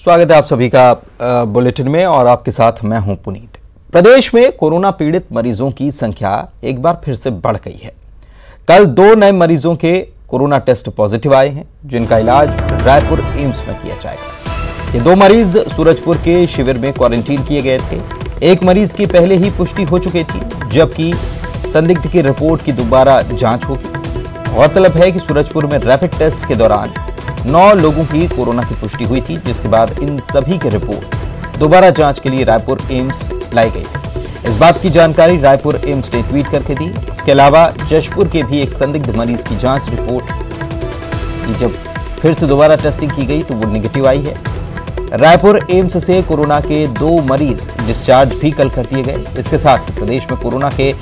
स्वागत है आप सभी का बुलेटिन में और आपके साथ मैं हूं पुनीत। प्रदेश में कोरोना पीड़ित मरीजों की संख्या एक बार फिर से बढ़ गई है। कल 2 नए मरीजों के कोरोना टेस्ट पॉजिटिव आए हैं, जिनका इलाज रायपुर एम्स में किया जाएगा। ये 2 मरीज सूरजपुर के शिविर में क्वारंटीन किए गए थे। एक मरीज की पहले ही पुष्टि हो चुकी थी, जबकि संदिग्ध की रिपोर्ट की दोबारा जांच होगी। गौरतलब है कि सूरजपुर में रैपिड टेस्ट के दौरान 9 लोगों की कोरोना की पुष्टि हुई थी, जिसके बाद इन सभी की रिपोर्ट दोबारा जांच के लिए रायपुर एम्स लाई गई। इस बात की जानकारी रायपुर एम्स ने ट्वीट करके दी। इसके अलावा जशपुर के भी एक संदिग्ध मरीज की जांच रिपोर्ट की जब फिर से दोबारा टेस्टिंग की गई तो वो नेगेटिव आई है। रायपुर एम्स से कोरोना के 2 मरीज डिस्चार्ज भी कल कर दिए गए। इसके साथ प्रदेश में कोरोना के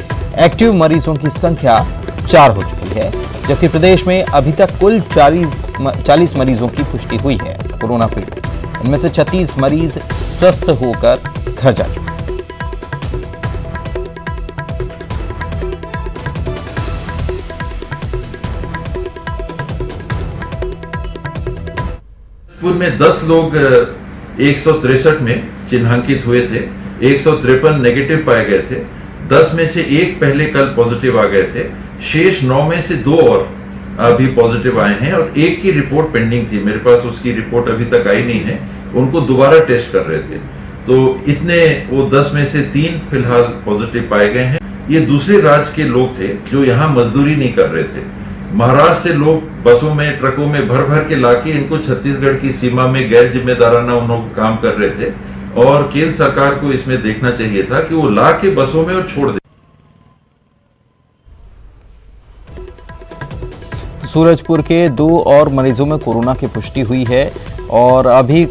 एक्टिव मरीजों की संख्या 4 हो चुकी है, जबकि प्रदेश में अभी तक कुल 40 मरीजों की पुष्टि हुई है कोरोना पीड़ित। इनमें से 36 मरीज स्वस्थ होकर घर जा चुके हैं। में 10 लोग 163 में चिन्हांकित हुए थे। 153 नेगेटिव पाए गए थे। 10 में से 1 पहले कल पॉजिटिव आ गए थे। शेष 9 में से 2 और अभी पॉजिटिव आए हैं और 1 की रिपोर्ट पेंडिंग थी। मेरे पास उसकी रिपोर्ट अभी तक आई नहीं है। उनको दोबारा टेस्ट कर रहे थे, तो इतने वो 10 में से 3 फिलहाल पॉजिटिव पाए गए हैं। ये दूसरे राज्य के लोग थे जो यहाँ मजदूरी नहीं कर रहे थे। महाराष्ट्र से लोग बसों में, ट्रकों में भर भर के लाके इनको छत्तीसगढ़ की सीमा में गैर जिम्मेदाराना उन लोग काम कर रहे थे और केंद्र सरकार को इसमें देखना चाहिए था कि वो ला के बसों में और छोड़ दे। सूरजपुर के 2 और मरीजों में कोरोना की पुष्टि हुई है और अभी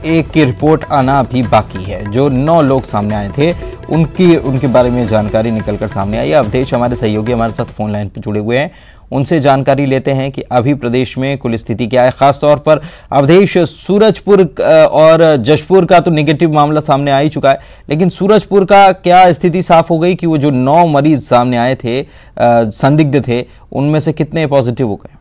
1 की रिपोर्ट आना भी बाकी है। जो 9 लोग सामने आए थे उनके बारे में जानकारी निकलकर सामने आई है। अवधेश हमारे सहयोगी हमारे साथ फोन लाइन पर जुड़े हुए हैं, उनसे जानकारी लेते हैं कि अभी प्रदेश में कुल स्थिति क्या है। खास तौर पर अवधेश, सूरजपुर और जशपुर का तो नेगेटिव मामला सामने आ ही चुका है, लेकिन सूरजपुर का क्या स्थिति साफ हो गई कि वो जो 9 मरीज सामने आए थे, संदिग्ध थे, उनमें से कितने पॉजिटिव हो गए?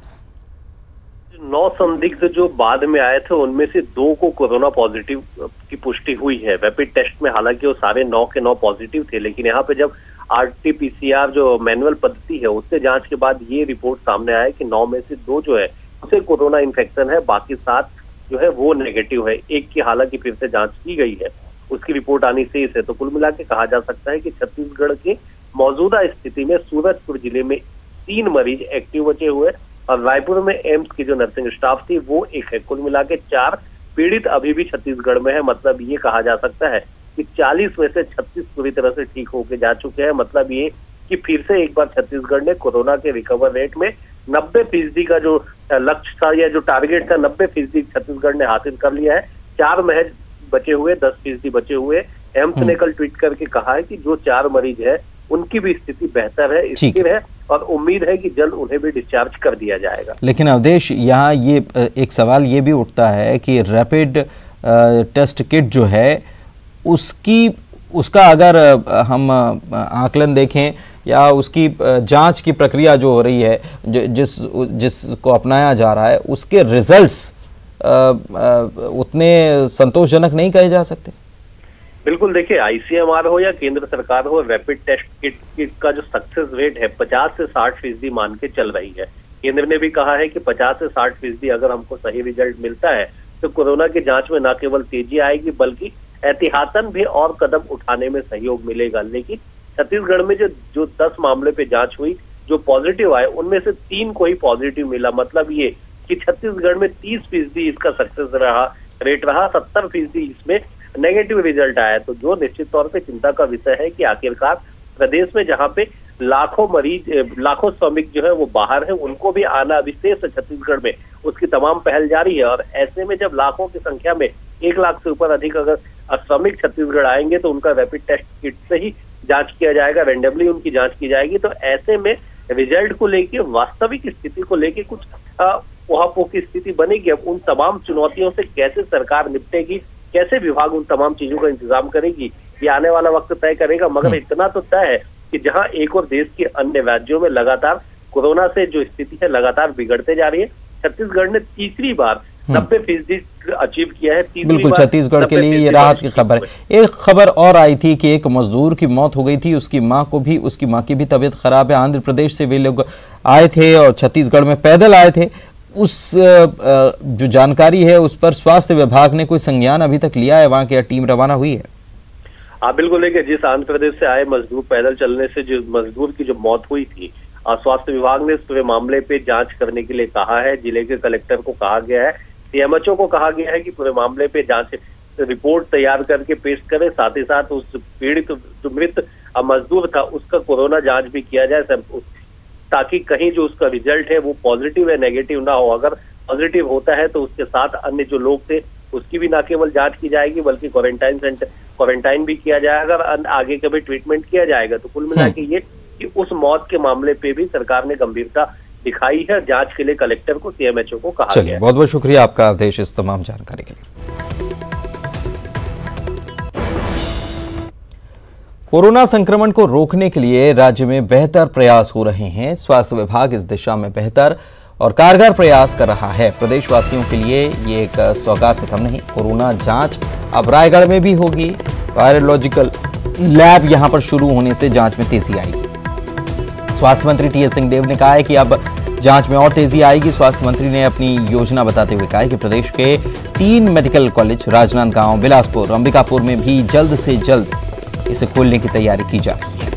9 संदिग्ध जो बाद में आए थे उनमें से 2 को कोरोना पॉजिटिव की पुष्टि हुई है रैपिड टेस्ट में। हालांकि वो सारे 9 के 9 पॉजिटिव थे, लेकिन यहाँ पे जब RT-PCR जो मैनुअल पद्धति है उससे जांच के बाद ये रिपोर्ट सामने आया कि 9 में से 2 जो है उसे कोरोना इन्फेक्शन है, बाकी 7 जो है वो नेगेटिव है। 1 की हालांकि फिर से जांच की गई है, उसकी रिपोर्ट आनी शेष है। तो कुल मिला के कहा जा सकता है कि छत्तीसगढ़ की मौजूदा स्थिति में सूरजपुर जिले में 3 मरीज एक्टिव बचे हुए और रायपुर में एम्स की जो नर्सिंग स्टाफ थी वो 1 है। कुल मिला के 4 पीड़ित अभी भी छत्तीसगढ़ में है। मतलब ये कहा जा सकता है कि 40 में से 36 पूरी तरह से ठीक होके जा चुके हैं। मतलब ये कि फिर से एक बार छत्तीसगढ़ ने कोरोना के रिकवर रेट में 90% का जो लक्ष्य था या जो टारगेट था 90% छत्तीसगढ़ ने हासिल कर लिया है। 4 महज बचे हुए, 10% बचे हुए। एम्स ने कल ट्वीट करके कहा है कि जो 4 मरीज है उनकी भी स्थिति बेहतर है, स्थिर है और उम्मीद है कि जल्द उन्हें भी डिस्चार्ज कर दिया जाएगा। लेकिन अवधेश, यहाँ ये एक सवाल ये भी उठता है कि रैपिड टेस्ट किट जो है उसका अगर हम आकलन देखें या उसकी जांच की प्रक्रिया जो हो रही है, जिसको अपनाया जा रहा है, उसके रिजल्ट्स उतने संतोषजनक नहीं कहे जा सकते। बिल्कुल, देखिए ICMR हो या केंद्र सरकार हो, रैपिड टेस्ट किट का जो सक्सेस रेट है 50 से 60% मान के चल रही है। केंद्र ने भी कहा है कि 50 से 60% अगर हमको सही रिजल्ट मिलता है तो कोरोना की जांच में न केवल तेजी आएगी बल्कि एहतियातन भी और कदम उठाने में सहयोग मिलेगा। लेकिन छत्तीसगढ़ में जो 10 मामले पे जांच हुई, जो पॉजिटिव आए उनमें से 3 को ही पॉजिटिव मिला। मतलब ये कि छत्तीसगढ़ में 30% इसका सक्सेस रेट रहा, 70% इसमें नेगेटिव रिजल्ट आया। तो जो निश्चित तौर पे चिंता का विषय है कि आखिरकार प्रदेश में जहाँ पे लाखों श्रमिक जो है वो बाहर है, उनको भी आना विशेष छत्तीसगढ़ में उसकी तमाम पहल जारी है। और ऐसे में जब लाखों की संख्या में 1 लाख से ऊपर अधिक अगर श्रमिक छत्तीसगढ़ आएंगे तो उनका रैपिड टेस्ट किट से ही जांच किया जाएगा, रैंडमली उनकी जांच की जाएगी। तो ऐसे में रिजल्ट को लेके, वास्तविक स्थिति को लेके कुछ उहापोह की स्थिति बनेगी। अब उन तमाम चुनौतियों से कैसे सरकार निपटेगी, कैसे विभाग उन तमाम चीजों का इंतजाम करेगी, ये आने वाला वक्त तय करेगा। मगर इतना तो तय है कि जहां एक और देश के अन्य राज्यों में लगातार कोरोना से जो स्थिति है लगातार बिगड़ते जा रही है, छत्तीसगढ़ ने तीसरी बार 90% अचीव किया है। बिल्कुल, छत्तीसगढ़ के लिए ये राहत की खबर है। एक खबर और आई थी कि एक मजदूर की मौत हो गई थी, उसकी मां की भी तबीयत खराब है। आंध्र प्रदेश से वे लोग आए थे और छत्तीसगढ़ में पैदल आए थे। उस जो जानकारी है उस पर स्वास्थ्य विभाग ने कोई संज्ञान अभी तक लिया है? वहां की टीम रवाना हुई है? हाँ बिल्कुल, देखिए जिस आंध्र प्रदेश से आए मजदूर पैदल चलने से जो मजदूर की जो मौत हुई थी, स्वास्थ्य विभाग ने इस पूरे मामले पे जांच करने के लिए कहा है। जिले के कलेक्टर को कहा गया है, सीएमएचओ को कहा गया है कि पूरे मामले पे जांच रिपोर्ट तैयार करके पेश करें। साथ ही साथ उस पीड़ित जो मृत मजदूर था उसका कोरोना जांच भी किया जाए, ताकि कहीं जो उसका रिजल्ट है वो पॉजिटिव या नेगेटिव ना हो। अगर पॉजिटिव होता है तो उसके साथ अन्य जो लोग थे उसकी भी न केवल जांच की जाएगी बल्कि क्वारंटाइन भी किया जाएगा और आगे का भी ट्रीटमेंट किया जाएगा। तो कुल मिला के ये कि उस मौत के मामले पे भी सरकार ने गंभीरता दिखाई है। जांच के लिए कलेक्टर को, सीएमएचओ को कहा गया है। बहुत बहुत शुक्रिया आपका अवधेश इस तमाम जानकारी के लिए। कोरोना संक्रमण को रोकने के लिए राज्य में बेहतर प्रयास हो रहे हैं। स्वास्थ्य विभाग इस दिशा में बेहतर और कारगर प्रयास कर रहा है। प्रदेशवासियों के लिए ये एक सौगात से कम नहीं। कोरोना जांच अब रायगढ़ में भी होगी। वायरोलॉजिकल लैब यहां पर शुरू होने से जांच में तेजी आएगी। स्वास्थ्य मंत्री टी.एस. सिंहदेव ने कहा है कि अब जांच में और तेजी आएगी। स्वास्थ्य मंत्री ने अपनी योजना बताते हुए कहा है कि प्रदेश के 3 मेडिकल कॉलेज राजनांदगांव, बिलासपुर, अंबिकापुर में भी जल्द से जल्द इसे खोलने की तैयारी की जा रही है।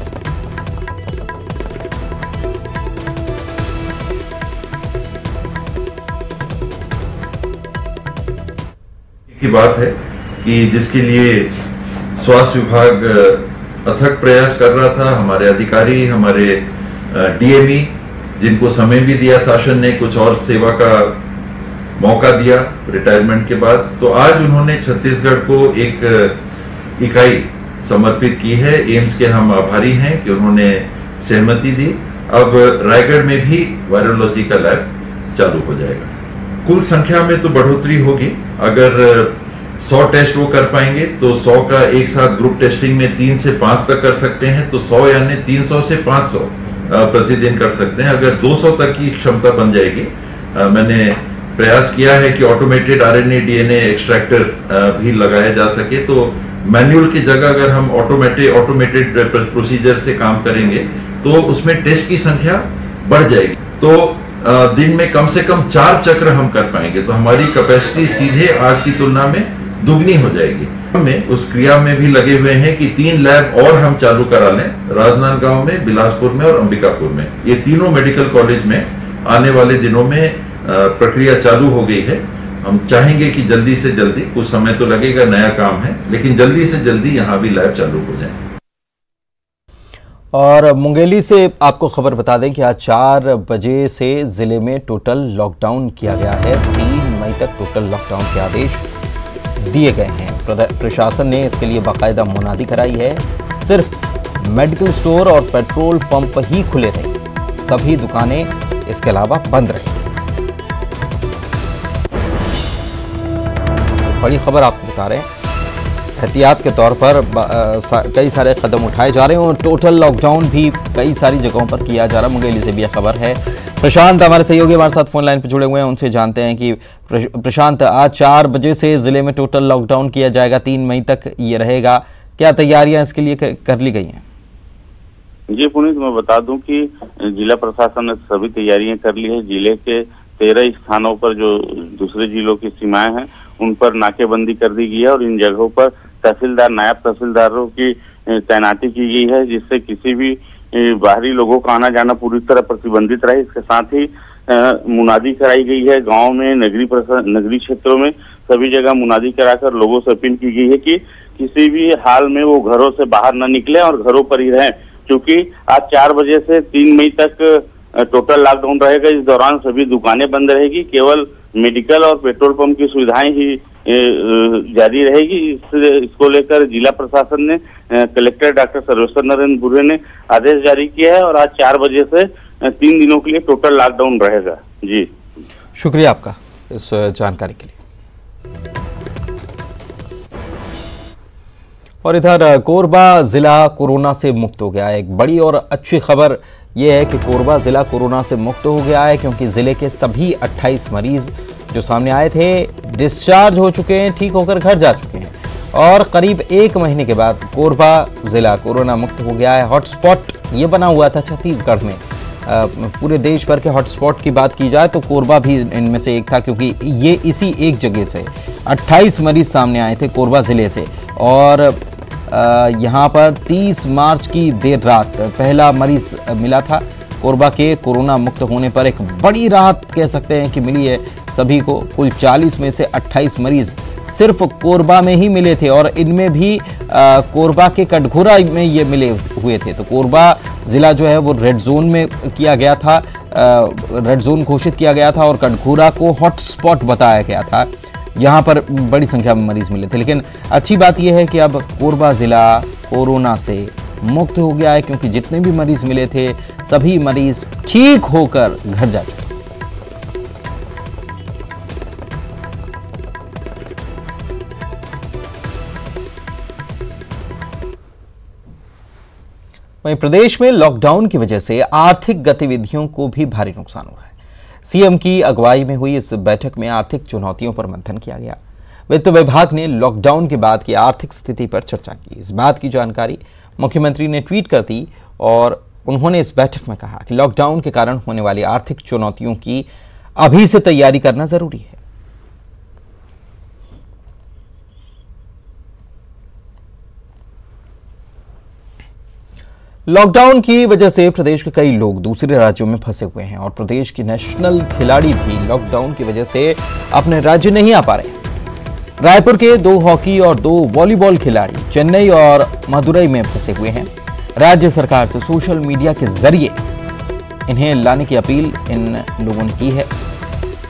की बात है कि जिसके लिए स्वास्थ्य विभाग अथक प्रयास कर रहा था। हमारे अधिकारी, हमारे डीएमई, जिनको समय भी दिया शासन ने, कुछ और सेवा का मौका दिया रिटायरमेंट के बाद, तो आज उन्होंने छत्तीसगढ़ को एक इकाई समर्पित की है। एम्स के हम आभारी हैं कि उन्होंने सहमति दी। अब रायगढ़ में भी वायरोलॉजी का लैब चालू हो जाएगा। कुल संख्या में तो बढ़ोतरी होगी। अगर 100 टेस्ट वो कर पाएंगे तो 100 का एक साथ ग्रुप टेस्टिंग में 3 से 5 तक कर सकते हैं, तो 100 यानी 300 से 500 प्रतिदिन कर सकते हैं। अगर 200 तक की क्षमता बन जाएगी। मैंने प्रयास किया है कि ऑटोमेटेड आरएनए डीएनए एक्सट्रैक्टर भी लगाया जा सके, तो मैनुअल की जगह अगर हम ऑटोमेटेड प्रोसीजर से काम करेंगे तो उसमें टेस्ट की संख्या बढ़ जाएगी। तो दिन में कम से कम 4 चक्र हम कर पाएंगे, तो हमारी कैपेसिटी सीधे आज की तुलना में दुगनी हो जाएगी। हमें उस क्रिया में भी लगे हुए हैं कि 3 लैब और हम चालू करा लें, राजनांदगांव में, बिलासपुर में और अंबिकापुर में। ये तीनों मेडिकल कॉलेज में आने वाले दिनों में प्रक्रिया चालू हो गई है। हम चाहेंगे कि जल्दी से जल्दी, कुछ समय तो लगेगा, नया काम है, लेकिन जल्दी से जल्दी यहाँ भी लैब चालू हो जाए। और मुंगेली से आपको खबर बता दें कि आज 4 बजे से जिले में टोटल लॉकडाउन किया गया है। 3 मई तक टोटल लॉकडाउन के आदेश दिए गए हैं। प्रशासन ने इसके लिए बाकायदा मुनादी कराई है। सिर्फ मेडिकल स्टोर और पेट्रोल पंप ही खुले रहे, सभी दुकानें इसके अलावा बंद रही। बड़ी खबर आपको बता रहे हैं, एहतियात के तौर पर कई सारे कदम उठाए जा रहे हैं और टोटल लॉकडाउन भी कई सारी जगहों पर किया जा रहा है। मुंगेली से भी यह खबर है। प्रशांत हमारे सहयोगी हमारे साथ फोन लाइन पर जुड़े हुए हैं, उनसे जानते हैं कि प्रशांत, आज 4 बजे से जिले में टोटल लॉकडाउन किया जाएगा, 3 मई तक ये रहेगा। क्या तैयारियां इसके लिए कर ली गई हैं? जी पुनीत, मैं बता दूं कि जिला प्रशासन ने सभी तैयारियां कर ली है। जिले के 13 स्थानों पर जो दूसरे जिलों की सीमाएं हैं उन पर नाकेबंदी कर दी गई है और इन जगहों पर तहसीलदार, नायब तहसीलदारों की तैनाती की गई है, जिससे किसी भी बाहरी लोगों का आना जाना पूरी तरह प्रतिबंधित रहे। इसके साथ ही मुनादी कराई गई है। गांव में, नगरीय क्षेत्रों में सभी जगह मुनादी कराकर लोगों से अपील की गई है कि किसी भी हाल में वो घरों से बाहर न निकले और घरों पर ही रहें, क्योंकि आज 4 बजे से 3 मई तक टोटल लॉकडाउन रहेगा। इस दौरान सभी दुकानें बंद रहेगी, केवल मेडिकल और पेट्रोल पंप की सुविधाएं ही जारी रहेगी। इसको लेकर जिला प्रशासन ने, कलेक्टर डॉक्टर सर्वेश्वर नरेंद्र बुर्रे ने आदेश जारी किया है और आज 4 बजे से 3 दिनों के लिए टोटल लॉकडाउन रहेगा। जी, शुक्रिया आपका इस जानकारी के लिए। और इधर कोरबा जिला कोरोना से मुक्त हो गया है। एक बड़ी और अच्छी खबर यह है कि कोरबा जिला कोरोना से मुक्त हो गया है, क्योंकि जिले के सभी 28 मरीज जो सामने आए थे डिस्चार्ज हो चुके हैं, ठीक होकर घर जा चुके हैं और करीब 1 महीने के बाद कोरबा जिला कोरोना मुक्त हो गया है। हॉटस्पॉट ये बना हुआ था छत्तीसगढ़ में। पूरे देश भर के हॉटस्पॉट की बात की जाए तो कोरबा भी इनमें से एक था, क्योंकि ये इसी एक जगह से 28 मरीज सामने आए थे कोरबा जिले से। और यहाँ पर 30 मार्च की देर रात पहला मरीज मिला था। कोरबा के कोरोना मुक्त होने पर एक बड़ी राहत कह सकते हैं कि मिली है सभी को। कुल 40 में से 28 मरीज सिर्फ कोरबा में ही मिले थे और इनमें भी कोरबा के कटघोरा में ये मिले हुए थे। तो कोरबा जिला जो है वो रेड जोन में किया गया था, रेड जोन घोषित किया गया था और कटघोरा को हॉटस्पॉट बताया गया था। यहाँ पर बड़ी संख्या में मरीज मिले थे। लेकिन अच्छी बात यह है कि अब कोरबा जिला कोरोना से मुक्त हो गया है, क्योंकि जितने भी मरीज मिले थे सभी मरीज ठीक होकर घर जा चुके। वहीं प्रदेश में लॉकडाउन की वजह से आर्थिक गतिविधियों को भी भारी नुकसान हो रहा है। सीएम की अगुवाई में हुई इस बैठक में आर्थिक चुनौतियों पर मंथन किया गया। वित्त विभाग ने लॉकडाउन के बाद की आर्थिक स्थिति पर चर्चा की। इस बात की जानकारी मुख्यमंत्री ने ट्वीट कर दी और उन्होंने इस बैठक में कहा कि लॉकडाउन के कारण होने वाली आर्थिक चुनौतियों की अभी से तैयारी करना जरूरी है। लॉकडाउन की वजह से प्रदेश के कई लोग दूसरे राज्यों में फंसे हुए हैं और प्रदेश के नेशनल खिलाड़ी भी लॉकडाउन की वजह से अपने राज्य नहीं आ पा रहे। रायपुर के 2 हॉकी और 2 वॉलीबॉल खिलाड़ी चेन्नई और मदुरई में फंसे हुए हैं। राज्य सरकार से सोशल मीडिया के जरिए इन्हें लाने की अपील इन लोगों ने की है।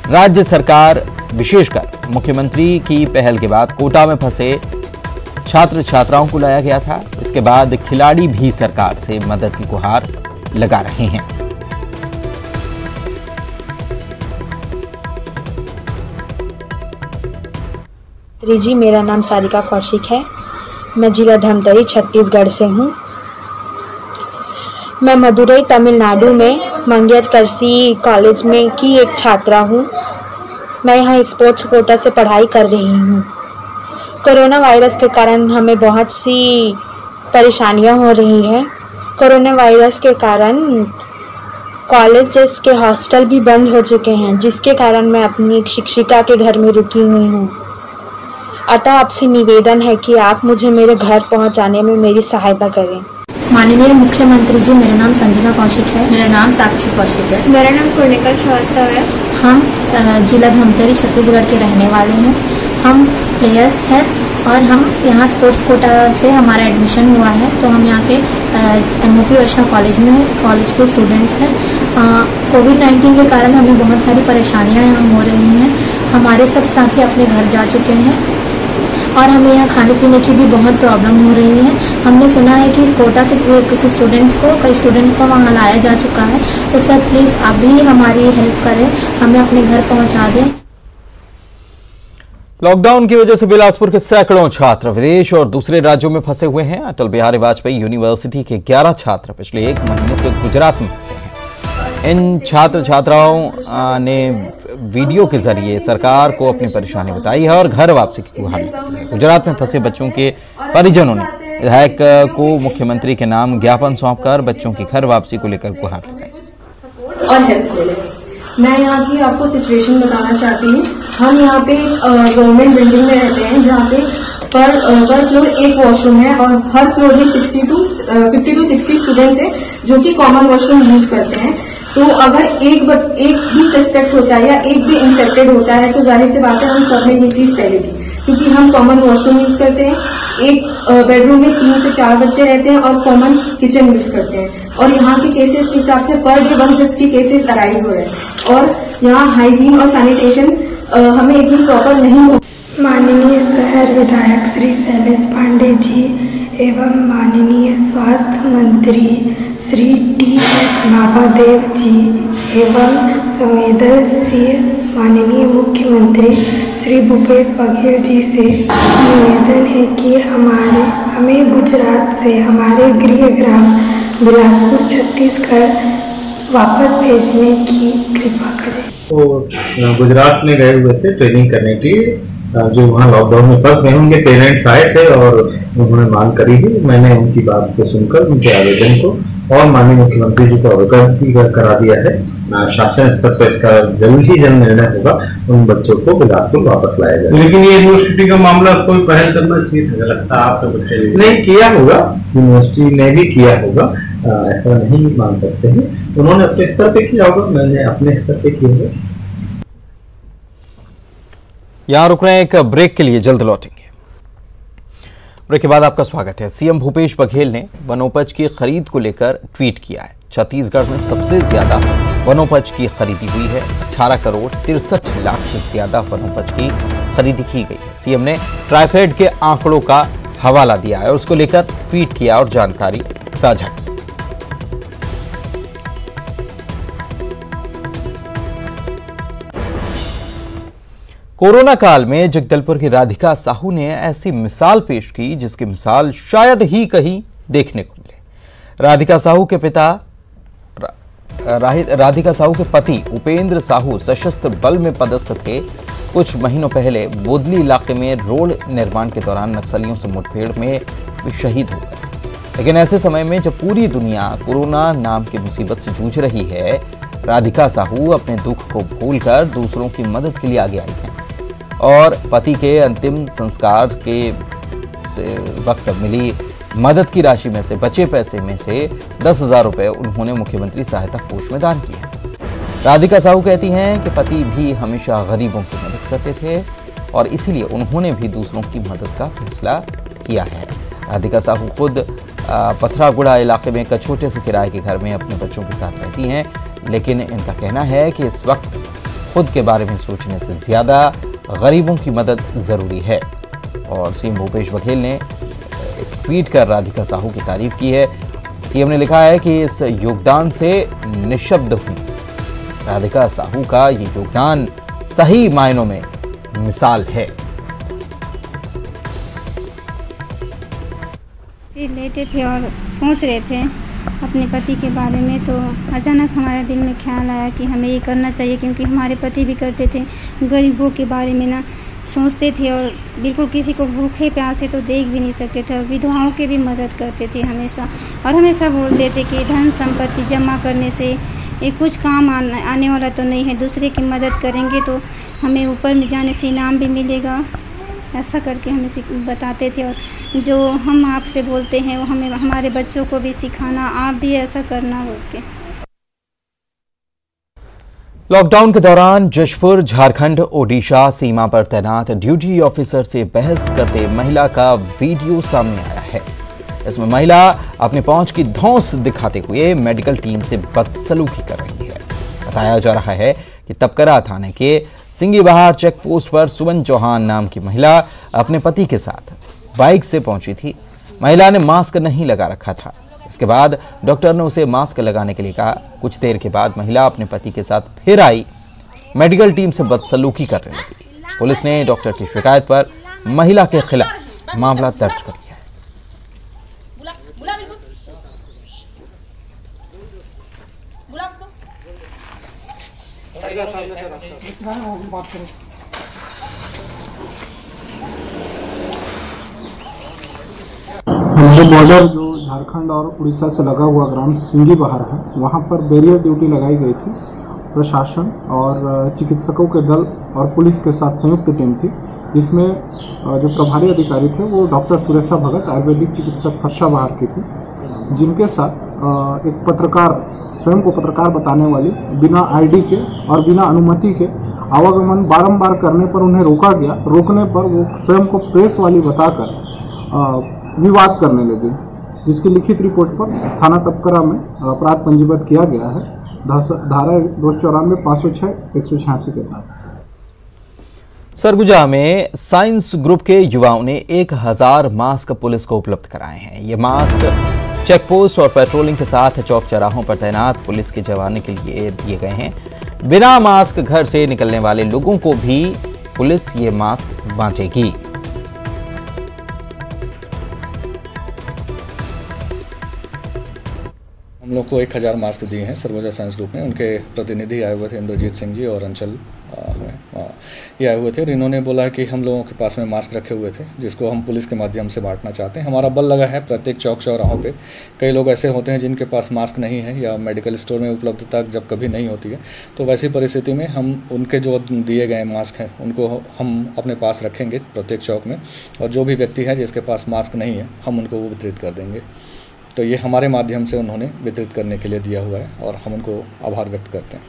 राज्य सरकार विशेषकर मुख्यमंत्री की पहल के बाद कोटा में फंसे छात्र छात्राओं को लाया गया था। इसके बाद खिलाड़ी भी सरकार से मदद की गुहार लगा रहे हैं। जी, मेरा नाम सारिका कौशिक है। मैं जिला धमतरी छत्तीसगढ़ से हूँ। मैं मदुरई तमिलनाडु में मंगेरकरसी कॉलेज में की एक छात्रा हूँ। मैं यहाँ स्पोर्ट्स कोटा से पढ़ाई कर रही हूँ। कोरोना वायरस के कारण हमें बहुत सी परेशानियाँ हो रही हैं। कोरोना वायरस के कारण कॉलेजेस के हॉस्टल भी बंद हो चुके हैं, जिसके कारण मैं अपनी एक शिक्षिका के घर में रुकी हुई हूँ। अतः आपसे निवेदन है कि आप मुझे मेरे घर पहुँचाने में मेरी सहायता करें। माननीय मुख्यमंत्री जी, मेरा नाम संजना कौशिक है। मेरा नाम साक्षी कौशिक है। मेरा नाम कुर्णिका श्रीवास्तव है। हम जिला धमतरी छत्तीसगढ़ के रहने वाले हैं। हम प्लेयर्स हैं और हम यहाँ स्पोर्ट्स कोटा से हमारा एडमिशन हुआ है, तो हम यहाँ के MOP वर्षा कॉलेज में कॉलेज के स्टूडेंट्स हैं। कोविड-19 के कारण हमें बहुत सारी परेशानियाँ यहाँ हो रही हैं। हमारे सब साथी अपने घर जा चुके हैं और हमें यहाँ खाने पीने की भी बहुत प्रॉब्लम हो रही है। हमने सुना है कि कोटा के किसी स्टूडेंट्स को कई स्टूडेंट को वहाँ लाया जा चुका है। तो सर प्लीज़ आप भी हमारी हेल्प करें, हमें अपने घर पहुँचा दें। लॉकडाउन की वजह से बिलासपुर के सैकड़ों छात्र विदेश और दूसरे राज्यों में फंसे हुए हैं। अटल बिहारी वाजपेयी यूनिवर्सिटी के 11 छात्र पिछले 1 महीने से गुजरात में फंसे हैं। इन छात्र छात्राओं ने वीडियो के जरिए सरकार को अपनी परेशानी बताई है और घर वापसी की गुहार लगाई है। गुजरात में फंसे बच्चों के परिजनों ने विधायक को मुख्यमंत्री के नाम ज्ञापन सौंपकर बच्चों की घर वापसी को लेकर गुहार लगाई और हेल्प मिले। मैं यहाँ की आपको सिचुएशन बताना चाहती हूँ। हम यहाँ पे गवर्नमेंट बिल्डिंग में रहते हैं, जहाँ पे पर फ्लोर एक वॉशरूम है और हर फ्लोर में 50 to 60 स्टूडेंट्स हैं जो कि कॉमन वॉशरूम यूज करते हैं। तो अगर एक भी सस्पेक्ट होता है या एक भी इन्फेक्टेड होता है तो जाहिर सी बात है हम सब में ये चीज फैलेगी, क्योंकि हम कॉमन वॉशरूम यूज करते हैं। एक बेडरूम में 3 से 4 बच्चे रहते हैं और कॉमन किचन यूज करते हैं। और यहाँ के केसेस के हिसाब से पर डे 150 केसेस अराइज हो रहे हैं और यहाँ हाइजीन और सैनिटेशन हमें एकदम प्रॉपर नहीं हो। माननीय शहर विधायक श्री शैलेश पांडे जी एवं माननीय स्वास्थ्य मंत्री श्री TS महादेव जी एवं संवेदनशील माननीय मुख्यमंत्री श्री भूपेश बघेल जी से निवेदन है कि हमें गुजरात से हमारे गृह ग्राम बिलासपुर छत्तीसगढ़ वापस भेजने की कृपा करें। वो गुजरात में गए हुए थे ट्रेनिंग करने के लिए, जो वहाँ लॉकडाउन में फंस गए। उनके पेरेंट्स आए थे और उन्होंने मांग करी थी। मैंने उनकी बात को सुनकर उनके आवेदन को और माननीय मुख्यमंत्री जी को अवगत भी करा दिया है। शासन स्तर पर इसका जल्द ही जल्द निर्णय होगा, उन बच्चों को बिलासपुर वापस लाया जाएगा। लेकिन ये यूनिवर्सिटी का मामला कोई पहल करना चाहिए था, लगता है आपके बच्चे नहीं किया होगा, यूनिवर्सिटी ने भी किया होगा, ऐसा नहीं मान सकते हैं। उन्होंने अपने स्तर पे किया होगा, मैंने अपने स्तर पे किया होगा। यहां रुक रहे हैं एक ब्रेक के लिए, जल्द लौटेंगे। ब्रेक के बाद आपका स्वागत है। सीएम भूपेश बघेल ने वनोपज की खरीद को लेकर ट्वीट किया है। छत्तीसगढ़ में सबसे ज्यादा वनोपज की खरीदी हुई है। 18 करोड़ 63 लाख से ज्यादा वनोपज की खरीदी की गई है। सीएम ने ट्राइफेड के आंकड़ों का हवाला दिया है और उसको लेकर ट्वीट किया और जानकारी साझा की। कोरोना काल में जगदलपुर की राधिका साहू ने ऐसी मिसाल पेश की जिसकी मिसाल शायद ही कहीं देखने को मिले। राधिका साहू के पति उपेंद्र साहू सशस्त्र बल में पदस्थ थे। कुछ महीनों पहले बोदली इलाके में रोड निर्माण के दौरान नक्सलियों से मुठभेड़ में भी शहीद हो गए। लेकिन ऐसे समय में जब पूरी दुनिया कोरोना नाम की मुसीबत से जूझ रही है, राधिका साहू अपने दुख को भूलकर दूसरों की मदद के लिए आगे आई हैं और पति के अंतिम संस्कार के वक्त मिली मदद की राशि में से बचे पैसे में से 10,000 रुपए उन्होंने मुख्यमंत्री सहायता कोष में दान किए। राधिका साहू कहती हैं कि पति भी हमेशा गरीबों की मदद करते थे और इसीलिए उन्होंने भी दूसरों की मदद का फैसला किया है। राधिका साहू खुद पथरागुड़ा इलाके में एक छोटे से किराए के घर में अपने बच्चों के साथ रहती हैं, लेकिन इनका कहना है कि इस वक्त खुद के बारे में सोचने से ज्यादा गरीबों की मदद जरूरी है। और सीएम भूपेश बघेल ने एक ट्वीट कर राधिका साहू की तारीफ की है। सीएम ने लिखा है कि इस योगदान से निशब्द हूं। राधिका साहू का ये योगदान सही मायनों में मिसाल है। लेटे थे और सोच रहे थे अपने पति के बारे में, तो अचानक हमारे दिल में ख्याल आया कि हमें ये करना चाहिए, क्योंकि हमारे पति भी करते थे, गरीबों के बारे में ना सोचते थे और बिल्कुल किसी को भूखे प्यासे तो देख भी नहीं सकते थे और विधवाओं की भी मदद करते थे हमेशा। और हमेशा बोलते थे कि धन संपत्ति जमा करने से ये कुछ काम आने वाला तो नहीं है, दूसरे की मदद करेंगे तो हमें ऊपर में जाने से इनाम भी मिलेगा, ऐसा करके हमें बताते थे। और जो हम आपसे बोलते हैं वो हमें हमारे बच्चों को भी सिखाना, आप भी ऐसा करना बोल के। लॉकडाउन के दौरान जशपुर झारखंड ओडिशा सीमा पर तैनात ड्यूटी ऑफिसर से बहस करते महिला का वीडियो सामने आया है। इसमें महिला अपने पहुंच की धौंस दिखाते हुए मेडिकल टीम से बदसलूकी कर रही है। बताया जा रहा है कि तपकरा थाने के सिंगी बहार चेक पोस्ट पर सुमन चौहान नाम की महिला अपने पति के साथ बाइक से पहुंची थी। महिला ने मास्क नहीं लगा रखा था। इसके बाद डॉक्टर ने उसे मास्क लगाने के लिए कहा। कुछ देर के बाद महिला अपने पति के साथ फिर आई, मेडिकल टीम से बदसलूकी करने लगी। पुलिस ने डॉक्टर की शिकायत पर महिला के खिलाफ मामला दर्ज कर लिया है। हमारे बॉर्डर जो झारखंड और उड़ीसा से लगा हुआ ग्राम सिंगी बहार है, वहाँ पर बैरियर ड्यूटी लगाई गई थी। प्रशासन और चिकित्सकों के दल और पुलिस के साथ संयुक्त टीम थी, जिसमें जो प्रभारी अधिकारी थे वो डॉक्टर सुरेशा भगत आयुर्वेदिक चिकित्सक हर्षा बहार की थी, जिनके साथ एक पत्रकार, स्वयं को पत्रकार बताने वाली, बिना आईडी के और बिना अनुमति के आवागमन बारंबार करने पर उन्हें रोका गया। रोकने पर वो स्वयं को प्रेस वाली बताकर विवाद करने लगे, जिसकी लिखित रिपोर्ट पर थाना तपकरा में अपराध पंजीबद्ध किया गया है, धारा 294, 506, 186 के तहत। सरगुजा में साइंस ग्रुप के युवाओं ने 1000 मास्क पुलिस को उपलब्ध कराए हैं। ये मास्क चेक पोस्ट और पेट्रोलिंग के साथ चौक चौराहों पर तैनात पुलिस के जवानों के लिए दिए गए हैं। बिना मास्क घर से निकलने वाले लोगों को भी पुलिस ये मास्क बांटेगी। हम हम लोग को 1000 मास्क दिए हैं सरवोजा साइंस ग्रुप ने। उनके प्रतिनिधि आए हुए थे, इंद्रजीत सिंह जी और अंचल ये आए हुए थे और इन्होंने बोला कि हम लोगों के पास में मास्क रखे हुए थे जिसको हम पुलिस के माध्यम से बांटना चाहते हैं। हमारा बल लगा है प्रत्येक चौक चौराहों पे। कई लोग ऐसे होते हैं जिनके पास मास्क नहीं है या मेडिकल स्टोर में उपलब्धता जब कभी नहीं होती है, तो वैसी परिस्थिति में हम उनके जो दिए गए मास्क हैं उनको हम अपने पास रखेंगे प्रत्येक चौक में, और जो भी व्यक्ति है जिसके पास मास्क नहीं है हम उनको वो वितरित कर देंगे। तो ये हमारे माध्यम से उन्होंने वितरित करने के लिए दिया हुआ है और हम उनको आभार व्यक्त करते हैं।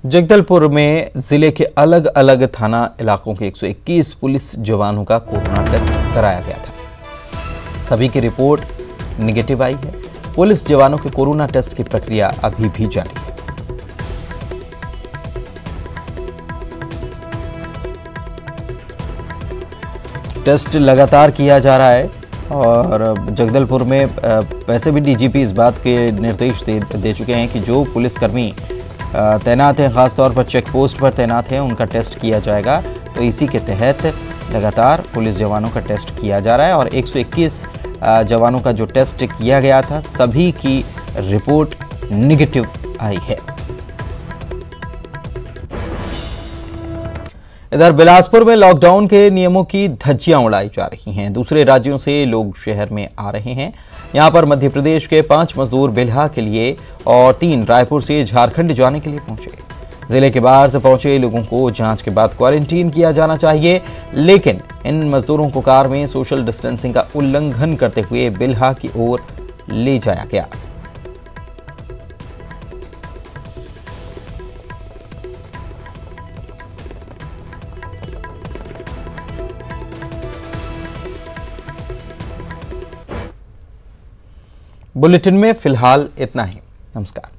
जगदलपुर में जिले के अलग अलग थाना इलाकों के 121 पुलिस जवानों का कोरोना टेस्ट कराया गया था। सभी की रिपोर्ट निगेटिव आई है। पुलिस जवानों के कोरोना टेस्ट की प्रक्रिया अभी भी जारी है। टेस्ट लगातार किया जा रहा है और जगदलपुर में वैसे भी डीजीपी इस बात के निर्देश दे चुके हैं कि जो पुलिसकर्मी तैनात हैं, खासतौर पर चेक पोस्ट पर तैनात हैं, उनका टेस्ट किया जाएगा। तो इसी के तहत लगातार पुलिस जवानों का टेस्ट किया जा रहा है और 121 जवानों का जो टेस्ट किया गया था सभी की रिपोर्ट निगेटिव आई है। इधर बिलासपुर में लॉकडाउन के नियमों की धज्जियां उड़ाई जा रही हैं। दूसरे राज्यों से लोग शहर में आ रहे हैं। यहां पर मध्य प्रदेश के 5 मजदूर बिल्हा के लिए और 3 रायपुर से झारखंड जाने के लिए पहुंचे। जिले के बाहर से पहुंचे लोगों को जांच के बाद क्वारंटीन किया जाना चाहिए, लेकिन इन मजदूरों को कार में सोशल डिस्टेंसिंग का उल्लंघन करते हुए बिल्हा की ओर ले जाया गया। बुलेटिन में फिलहाल इतना ही। नमस्कार।